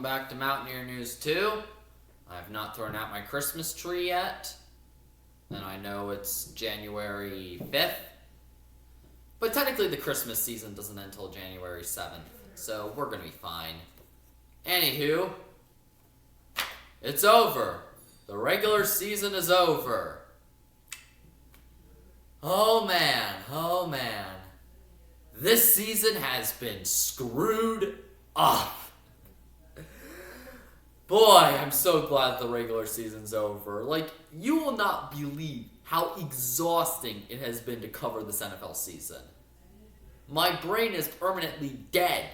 back to Mountaineer News 2. I have not thrown out my Christmas tree yet, and I know it's January 5th, but technically the Christmas season doesn't end until January 7th, so we're going to be fine. Anywho, it's over. The regular season is over. Oh man. This season has been screwed up. Boy, I'm so glad the regular season's over. Like, you will not believe how exhausting it has been to cover this NFL season. My brain is permanently dead.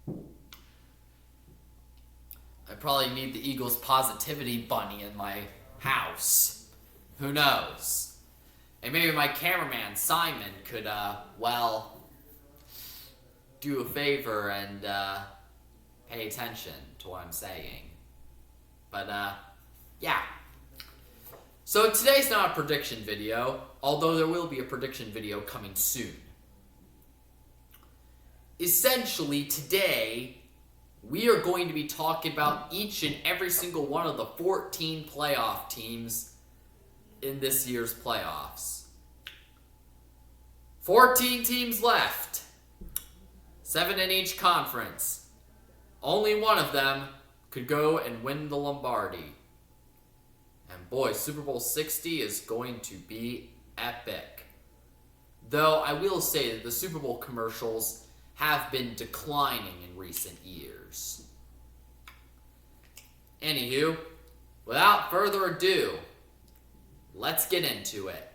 I probably need the Eagles' positivity bunny in my house. Who knows? And maybe my cameraman, Simon, could, do a favor and, pay attention to what I'm saying. But, yeah. So today's not a prediction video, although there will be a prediction video coming soon. Essentially, today, we are going to be talking about each and every single one of the 14 playoff teams in this year's playoffs. 14 teams left. 7 in each conference. Only one of them could go and win the Lombardi. And boy, Super Bowl 60 is going to be epic. Though I will say that the Super Bowl commercials have been declining in recent years. Anywho, without further ado, let's get into it.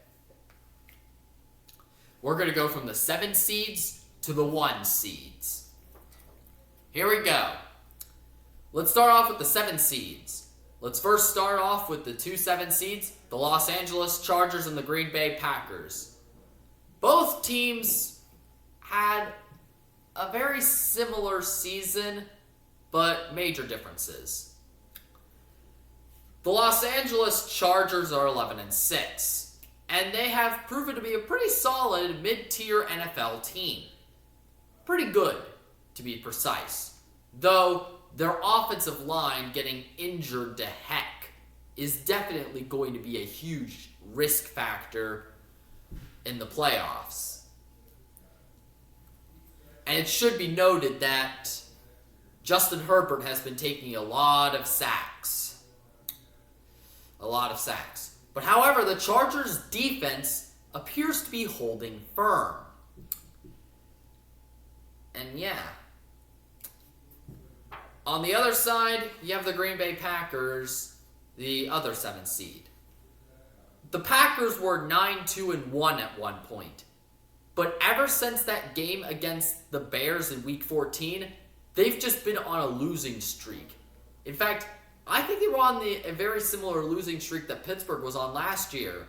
We're going to go from the 7 seeds to the 1 seeds. Here we go. Let's start off with the 7 seeds. Let's first start off with the 2 7 seeds, the Los Angeles Chargers and the Green Bay Packers. Both teams had a very similar season, but major differences. The Los Angeles Chargers are 11-6, and they have proven to be a pretty solid mid-tier NFL team. Pretty good, to be precise. Though their offensive line getting injured to heck is definitely going to be a huge risk factor in the playoffs. And it should be noted that Justin Herbert has been taking a lot of sacks. But however, the Chargers' defense appears to be holding firm. And yeah. On the other side, you have the Green Bay Packers, the other 7 seed. The Packers were 9-2-1 at one point. But ever since that game against the Bears in Week 14, they've just been on a losing streak. In fact, I think they were on a very similar losing streak that Pittsburgh was on last year.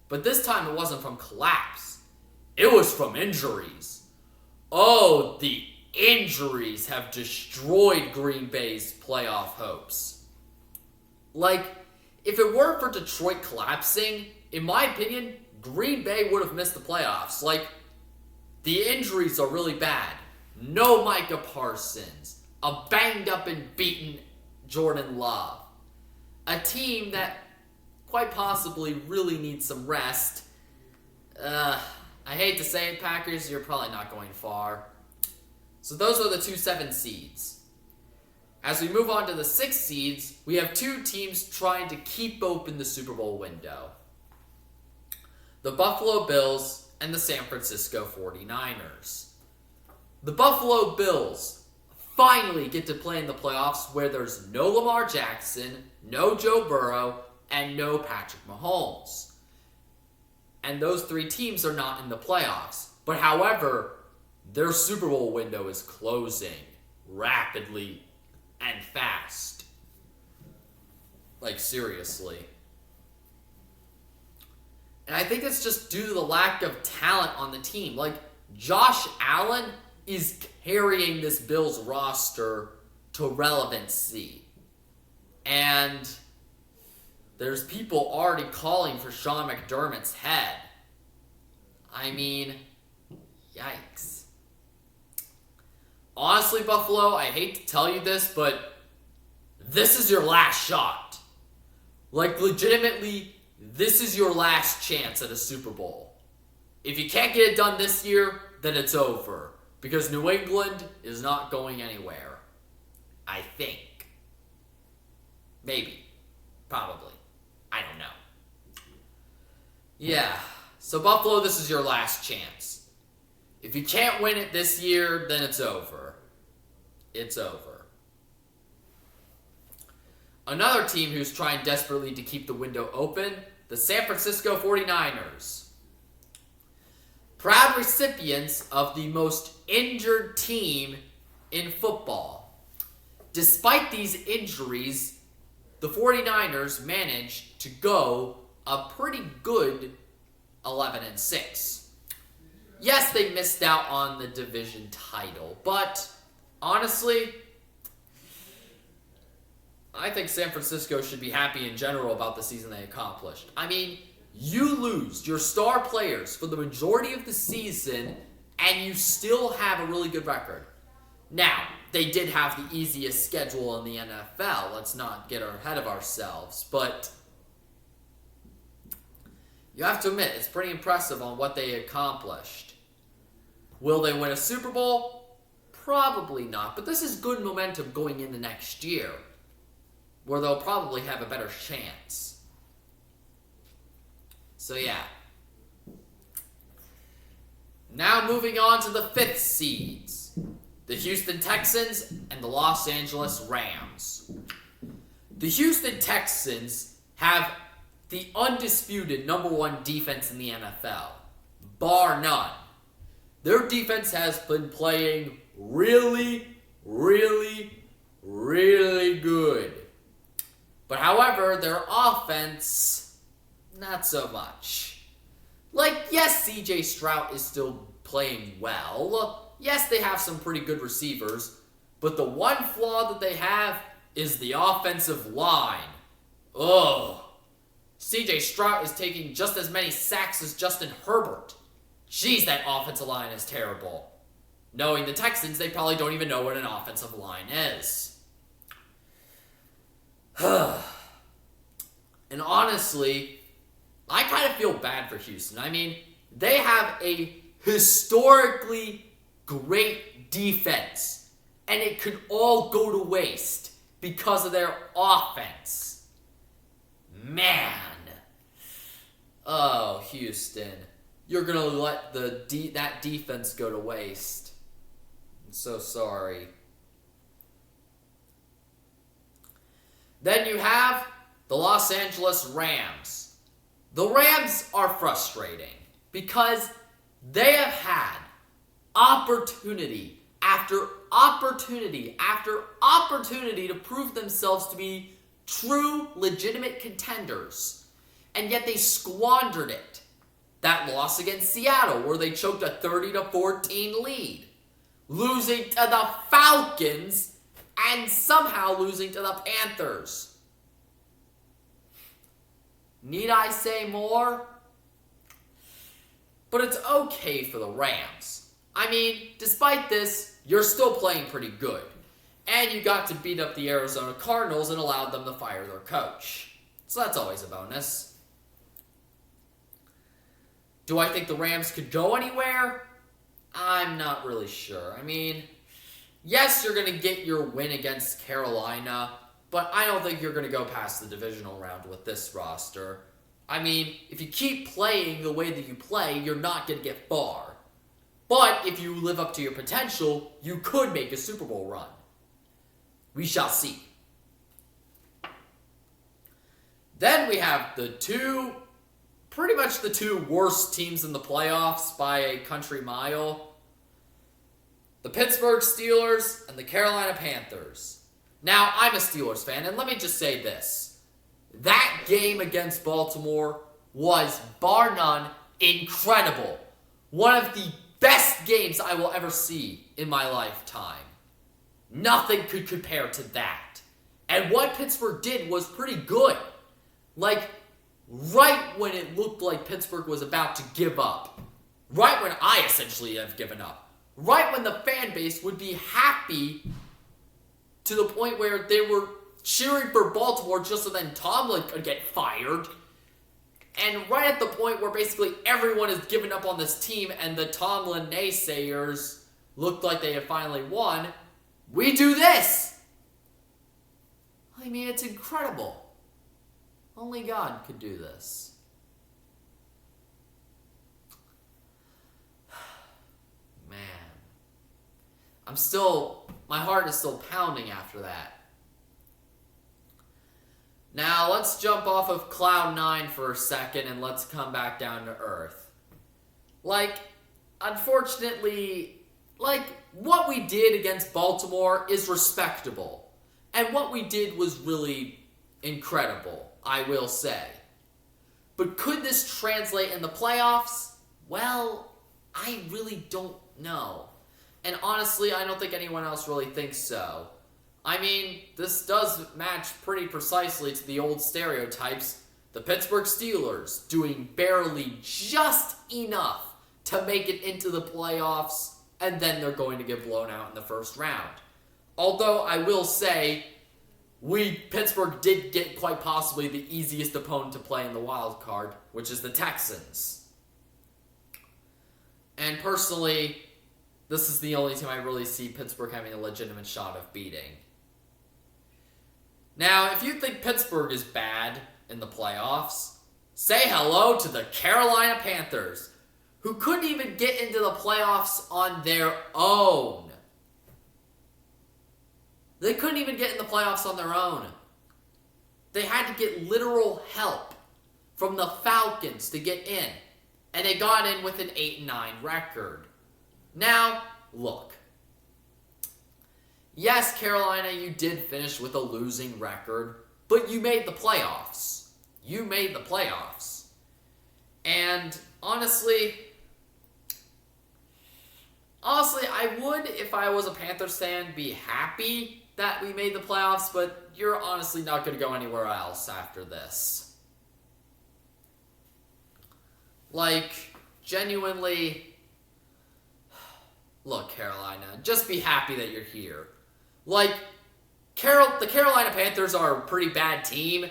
But this time it wasn't from collapse. It was from injuries. Oh, the injuries have destroyed Green Bay's playoff hopes. Like, if it weren't for Detroit collapsing, in my opinion, Green Bay would have missed the playoffs. Like, the injuries are really bad. No Micah Parsons. A banged up and beaten Jordan Love. A team that quite possibly really needs some rest. I hate to say it, Packers, you're probably not going far. So those are the 2 7 seeds. As we move on to the 6 seeds, we have 2 teams trying to keep open the Super Bowl window. The Buffalo Bills and the San Francisco 49ers. The Buffalo Bills finally get to play in the playoffs where there's no Lamar Jackson, no Joe Burrow, and no Patrick Mahomes. And those 3 teams are not in the playoffs. But however, their Super Bowl window is closing rapidly and fast. Like, seriously. And I think it's just due to the lack of talent on the team. Like, Josh Allen is carrying this Bills roster to relevancy. And there's people already calling for Sean McDermott's head. I mean, yikes. Honestly, Buffalo, I hate to tell you this, but this is your last shot. Like, legitimately, this is your last chance at a Super Bowl. If you can't get it done this year, then it's over. Because New England is not going anywhere. I think. Maybe. Probably. I don't know. Yeah. So Buffalo, this is your last chance. If you can't win it this year, then it's over. It's over. Another team who's trying desperately to keep the window open, the San Francisco 49ers. Proud recipients of the most injured team in football. Despite these injuries, the 49ers managed to go a pretty good 11-6. Yes, they missed out on the division title, but honestly, I think San Francisco should be happy in general about the season they accomplished. I mean, you lose your star players for the majority of the season, and you still have a really good record. Now, they did have the easiest schedule in the NFL. Let's not get ahead of ourselves. But you have to admit, it's pretty impressive on what they accomplished. Will they win a Super Bowl? Probably not. But this is good momentum going into next year, where they'll probably have a better chance. So yeah. Now moving on to the 5th seeds. The Houston Texans and the Los Angeles Rams. The Houston Texans have the undisputed number 1 defense in the NFL. Bar none. Their defense has been playing really, really, really good. But however, their offense, not so much. Like, yes, CJ Stroud is still playing well. Yes, they have some pretty good receivers. But the one flaw that they have is the offensive line. Ugh. CJ Stroud is taking just as many sacks as Justin Herbert. Jeez, that offensive line is terrible. Knowing the Texans, they probably don't even know what an offensive line is. And honestly, I kind of feel bad for Houston. I mean, they have a historically great defense, and it could all go to waste because of their offense. Man. Oh, Houston. You're going to let that defense go to waste. I'm so sorry. Then you have the Los Angeles Rams. The Rams are frustrating because they have had opportunity after opportunity after opportunity to prove themselves to be true, legitimate contenders, and yet they squandered it. That loss against Seattle, where they choked a 30-14 lead, losing to the Falcons, and somehow losing to the Panthers. Need I say more? But it's okay for the Rams. I mean, despite this, you're still playing pretty good. And you got to beat up the Arizona Cardinals and allowed them to fire their coach. So that's always a bonus. Do I think the Rams could go anywhere? I'm not really sure. I mean, yes, you're going to get your win against Carolina, but I don't think you're going to go past the divisional round with this roster. I mean, if you keep playing the way that you play, you're not going to get far. But if you live up to your potential, you could make a Super Bowl run. We shall see. Then we have pretty much the two worst teams in the playoffs by a country mile. The Pittsburgh Steelers and the Carolina Panthers. Now, I'm a Steelers fan, and let me just say this. That game against Baltimore was, bar none, incredible. One of the best games I will ever see in my lifetime. Nothing could compare to that. And what Pittsburgh did was pretty good. Like, right when it looked like Pittsburgh was about to give up. Right when I essentially have given up. Right when the fan base would be happy to the point where they were cheering for Baltimore just so then Tomlin could get fired. And right at the point where basically everyone has given up on this team and the Tomlin naysayers looked like they had finally won, we do this! I mean, it's incredible. Only God could do this. Man. My heart is still pounding after that. Now, let's jump off of Cloud 9 for a second and let's come back down to Earth. Unfortunately, what we did against Baltimore is respectable. And what we did was really incredible, I will say. But could this translate in the playoffs? Well, I really don't know. And honestly, I don't think anyone else really thinks so. I mean, this does match pretty precisely to the old stereotypes. The Pittsburgh Steelers doing barely just enough to make it into the playoffs, and then they're going to get blown out in the first round. Although I will say, Pittsburgh did get quite possibly the easiest opponent to play in the wild card, which is the Texans. And personally, this is the only team I really see Pittsburgh having a legitimate shot of beating. Now, if you think Pittsburgh is bad in the playoffs, say hello to the Carolina Panthers, who couldn't even get into the playoffs on their own. They couldn't even get in the playoffs on their own. They had to get literal help from the Falcons to get in. And they got in with an 8-9 record. Now, look. Yes, Carolina, you did finish with a losing record, but you made the playoffs. You made the playoffs. And honestly, I would, if I was a Panthers fan, be happy that we made the playoffs, but you're honestly not going to go anywhere else after this. Genuinely, look, Carolina, just be happy that you're here. The Carolina Panthers are a pretty bad team,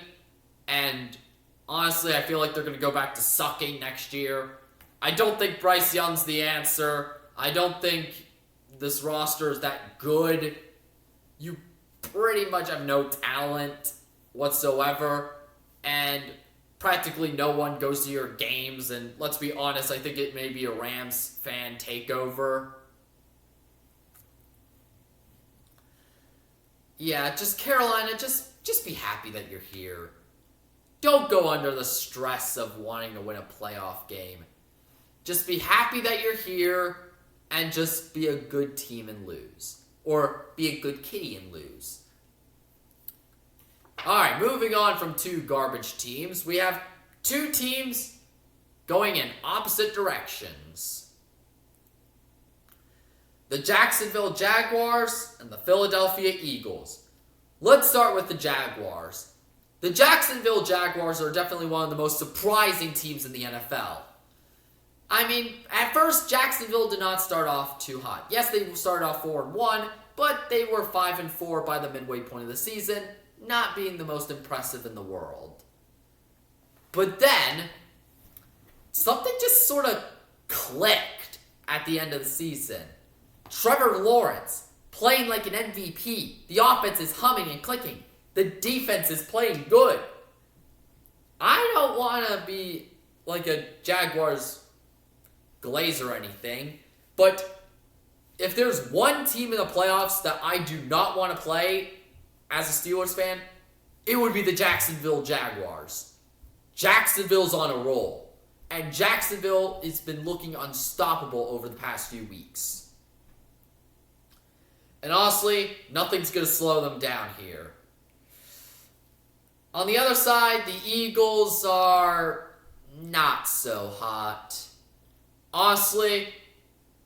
and honestly, I feel like they're going to go back to sucking next year. I don't think Bryce Young's the answer. I don't think this roster is that good. You pretty much have no talent whatsoever, and practically no one goes to your games, and let's be honest, I think it may be a Rams fan takeover. Yeah, just Carolina, just be happy that you're here. Don't go under the stress of wanting to win a playoff game. Just be happy that you're here, and just be a good team and lose. Or be a good kitty and lose. Alright, moving on from two garbage teams, we have two teams going in opposite directions. The Jacksonville Jaguars and the Philadelphia Eagles. Let's start with the Jaguars. The Jacksonville Jaguars are definitely one of the most surprising teams in the NFL. I mean, at first, Jacksonville did not start off too hot. Yes, they started off 4-1, but they were 5-4 by the midway point of the season, not being the most impressive in the world. But then, something just sort of clicked at the end of the season. Trevor Lawrence, playing like an MVP. The offense is humming and clicking. The defense is playing good. I don't want to be like a Jaguars glazer or anything, but if there's one team in the playoffs that I do not want to play as a Steelers fan, it would be the Jacksonville Jaguars. Jacksonville's on a roll, and Jacksonville has been looking unstoppable over the past few weeks. And honestly, nothing's going to slow them down here. On the other side, the Eagles are not so hot. Honestly,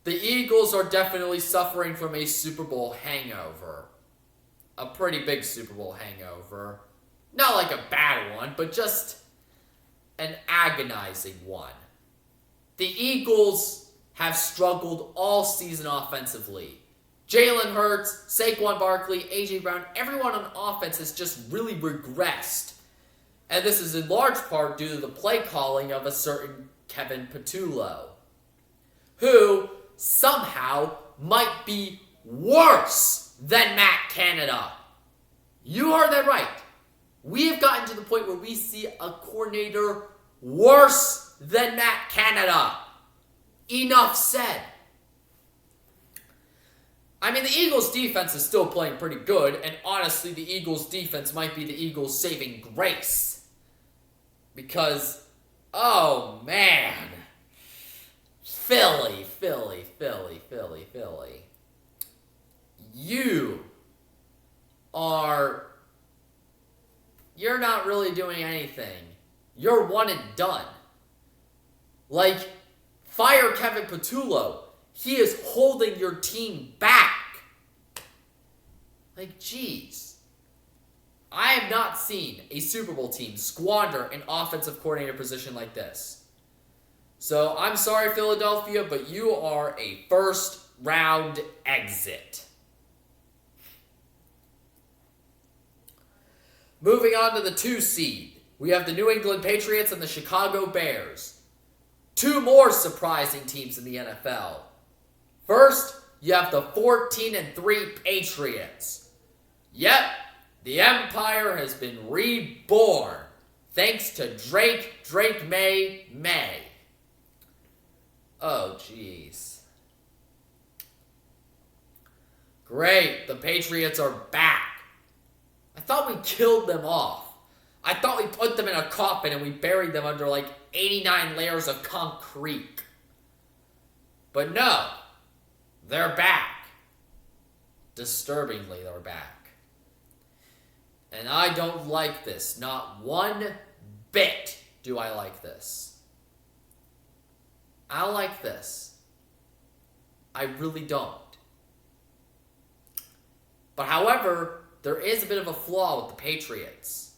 the Eagles are definitely suffering from a Super Bowl hangover. A pretty big Super Bowl hangover. Not like a bad one, but just an agonizing one. The Eagles have struggled all season offensively. Jalen Hurts, Saquon Barkley, A.J. Brown, everyone on offense has just really regressed. And this is in large part due to the play calling of a certain Kevin Patullo, who somehow might be worse than Matt Canada. You heard that right. We have gotten to the point where we see a coordinator worse than Matt Canada. Enough said. I mean, the Eagles' defense is still playing pretty good, and honestly, the Eagles' defense might be the Eagles' saving grace. Because, oh man, Philly. You're not really doing anything. You're one and done. Like, fire Kevin Patullo. He is holding your team back. Like, jeez. I have not seen a Super Bowl team squander an offensive coordinator position like this. So, I'm sorry, Philadelphia, but you are a first-round exit. Moving on to the 2 seed, we have the New England Patriots and the Chicago Bears. 2 more surprising teams in the NFL. First, you have the 14-3 Patriots. Yep, the Empire has been reborn, thanks to Drake May. Oh, jeez. Great, the Patriots are back. I thought we killed them off. I thought we put them in a coffin and we buried them under like 89 layers of concrete. But no, they're back. Disturbingly, they're back. And I don't like this. Not one bit do I like this. I don't like this. I really don't. But however, there is a bit of a flaw with the Patriots.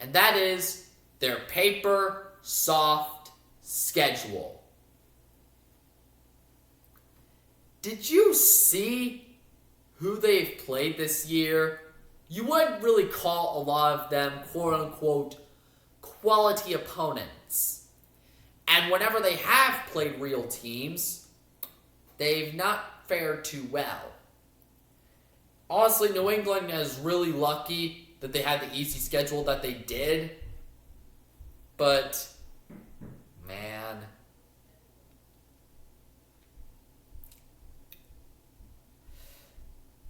And that is their paper soft schedule. Did you see who they've played this year? You wouldn't really call a lot of them quote-unquote quality opponents. And whenever they have played real teams, they've not fared too well. Honestly, New England is really lucky that they had the easy schedule that they did. But, man,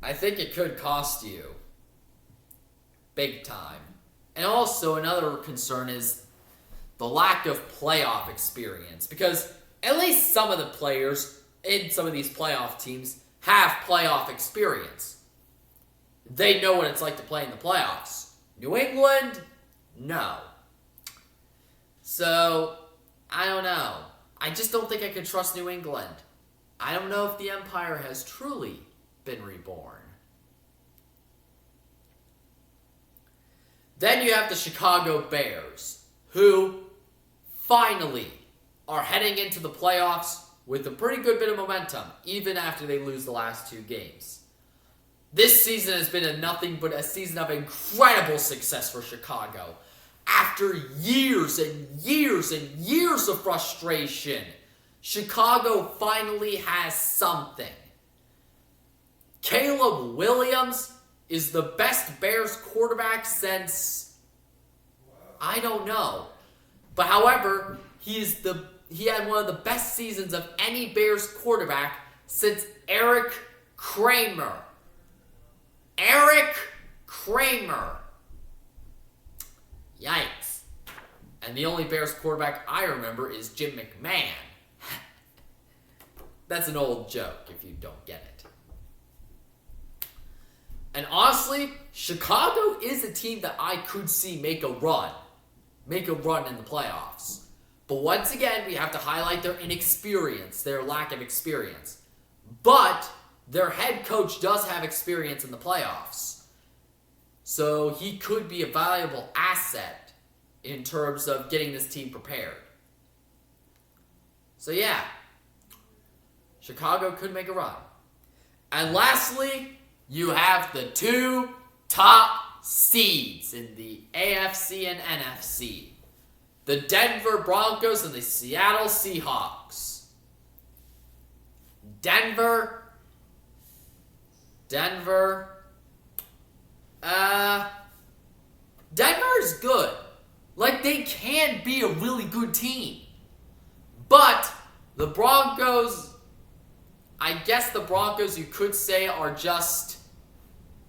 I think it could cost you. Big time. And also, another concern is the lack of playoff experience. Because at least some of the players in some of these playoff teams have playoff experience. They know what it's like to play in the playoffs. New England, no. So, I don't know. I just don't think I can trust New England. I don't know if the Empire has truly been reborn. Then you have the Chicago Bears, who finally are heading into the playoffs with a pretty good bit of momentum, even after they lose the last 2 games. This season has been nothing but a season of incredible success for Chicago. After years and years and years of frustration, Chicago finally has something. Caleb Williams is the best Bears quarterback since, I don't know. But however, he had one of the best seasons of any Bears quarterback since Eric Kramer. Eric Kramer. Yikes. And the only Bears quarterback I remember is Jim McMahon. That's an old joke if you don't get it. And honestly, Chicago is a team that I could see make a run in the playoffs. But once again, we have to highlight their inexperience, their lack of experience. But their head coach does have experience in the playoffs. So he could be a valuable asset in terms of getting this team prepared. So yeah, Chicago could make a run. And lastly, you have the two top seeds in the AFC and NFC. The Denver Broncos and the Seattle Seahawks. Denver is good. Like, they can be a really good team. But the Broncos, I guess the Broncos, you could say, are just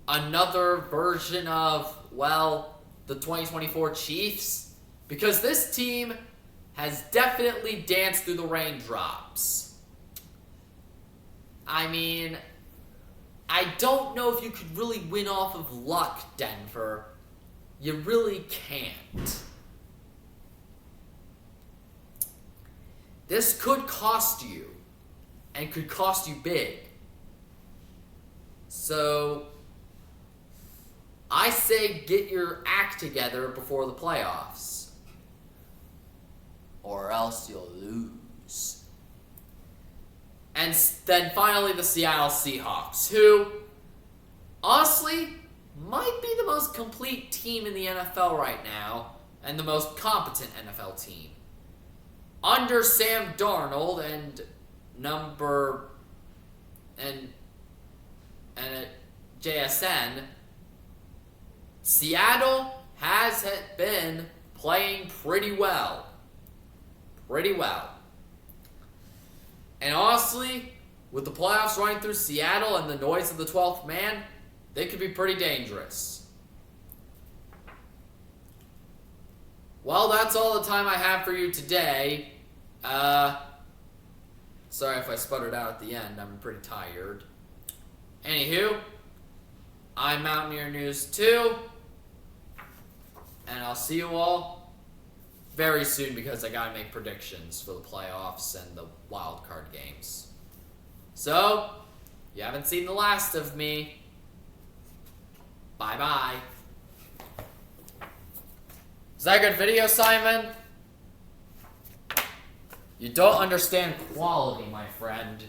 another version of, well, the 2024 Chiefs. Because this team has definitely danced through the raindrops. I mean, I don't know if you could really win off of luck, Denver. You really can't. This could cost you, and could cost you big. So, I say get your act together before the playoffs. Or else you'll lose. And then finally the Seattle Seahawks, who, honestly, might be the most complete team in the NFL right now, and the most competent NFL team. Under Sam Darnold and JSN, Seattle has been playing pretty well. And honestly, with the playoffs running through Seattle and the noise of the 12th man, they could be pretty dangerous. Well, that's all the time I have for you today. Sorry if I sputtered out at the end. I'm pretty tired. Anywho, I'm Mountaineer News 2. And I'll see you all very soon because I gotta make predictions for the playoffs and the wild card games. So, you haven't seen the last of me. Bye-bye. Is that a good video, Simon? You don't understand quality, my friend.